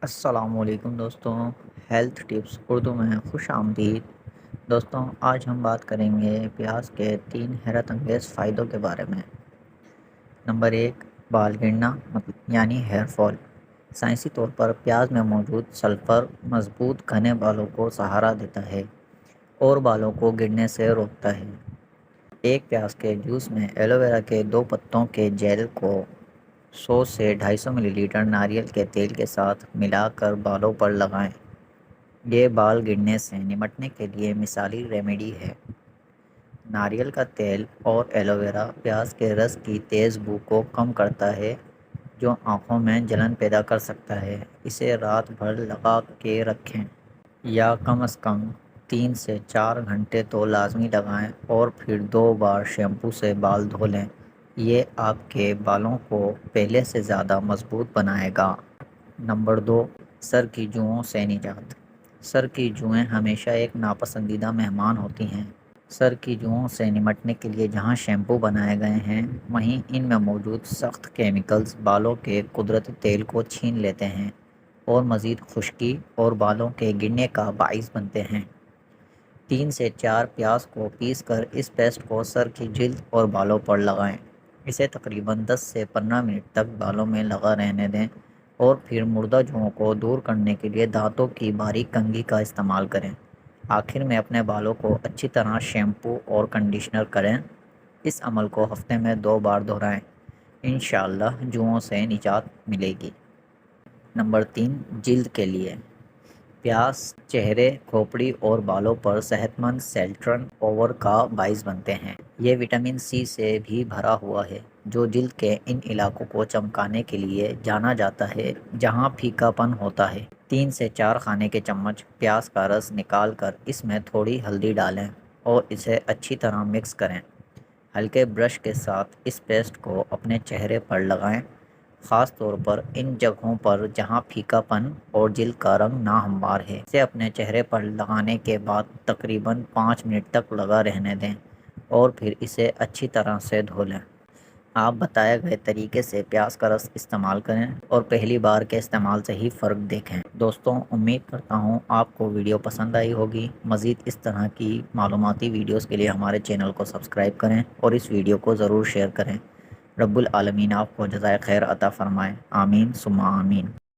السلام علیکم دوستوں، ہیلتھ ٹپس اردو میں خوش آمدید۔ دوستوں، آج ہم بات کریں گے پیاز کے 3 حیرت انگیز فائدوں کے بارے میں۔ نمبر 1، بال گرنا یعنی ہیئر فال۔ سائنسی طور پر پیاز میں موجود سلفر مضبوط گھنے بالوں کو سہارا دیتا ہے اور بالوں کو گرنے سے روکتا ہے۔ ایک پیاز کے جوس میں ایلو ویرا کے 2 پتوں کے جیل کو 100 سے 250 ملی لیٹر ناریل کے تیل کے ساتھ ملا کر بالوں پر لگائیں۔ یہ بال گرنے سے نمٹنے کے لیے مثالی ریمیڈی ہے۔ ناریل کا تیل اور ایلو ویرا پیاز کے رس کی تیز بو کو کم کرتا ہے جو آنکھوں میں جلن پیدا کر سکتا ہے۔ اسے رات بھر لگا کے رکھیں یا کم از کم 3 سے 4 گھنٹے تو لازمی لگائیں اور پھر 2 بار شیمپو سے بال دھو لیں۔ یہ آپ کے بالوں کو پہلے سے زیادہ مضبوط بنائے گا۔ نمبر 2، سر کی جوؤں سے نجات۔ سر کی جوئیں ہمیشہ ایک ناپسندیدہ مہمان ہوتی ہیں۔ سر کی جوؤں سے نمٹنے کے لیے جہاں شیمپو بنائے گئے ہیں، وہیں ان میں موجود سخت کیمیکلز بالوں کے قدرتی تیل کو چھین لیتے ہیں اور مزید خشکی اور بالوں کے گرنے کا باعث بنتے ہیں۔ 3 سے 4 پیاز کو پیس کر اس پیسٹ کو سر کی جلد اور بالوں پر لگائیں۔ اسے تقریباً 10 سے 15 منٹ تک بالوں میں لگا رہنے دیں اور پھر مردہ جوؤں کو دور کرنے کے لیے دانتوں کی باریک کنگھی کا استعمال کریں۔ آخر میں اپنے بالوں کو اچھی طرح شیمپو اور کنڈیشنر کریں۔ اس عمل کو ہفتے میں 2 بار دہرائیں۔ انشاءاللہ جوؤں سے نجات ملے گی۔ نمبر 3، جلد کے لیے۔ پیاز چہرے، کھوپڑی اور بالوں پر صحت مند سیل ٹرن اوور کا باعث بنتے ہیں۔ یہ وٹامن سی سے بھی بھرا ہوا ہے جو جلد کے ان علاقوں کو چمکانے کے لیے جانا جاتا ہے جہاں پھیکا پن ہوتا ہے۔ 3 سے 4 کھانے کے چمچ پیاز کا رس نکال کر اس میں تھوڑی ہلدی ڈالیں اور اسے اچھی طرح مکس کریں۔ ہلکے برش کے ساتھ اس پیسٹ کو اپنے چہرے پر لگائیں، خاص طور پر ان جگہوں پر جہاں پھیکا پن اور جلد کا رنگ ناہموار ہے۔ اسے اپنے چہرے پر لگانے کے بعد تقریباً 5 منٹ تک لگا رہنے دیں اور پھر اسے اچھی طرح سے دھو لیں۔ آپ بتائے گئے طریقے سے پیاز کا رس استعمال کریں اور پہلی بار کے استعمال سے ہی فرق دیکھیں۔ دوستوں، امید کرتا ہوں آپ کو ویڈیو پسند آئی ہوگی۔ مزید اس طرح کی معلوماتی ویڈیوز کے لیے ہمارے چینل کو سبسکرائب کریں اور اس ویڈیو کو ضرور شیئر کریں۔ رب العالمین آپ کو جزائے خیر عطا فرمائے۔ آمین ثم آمین۔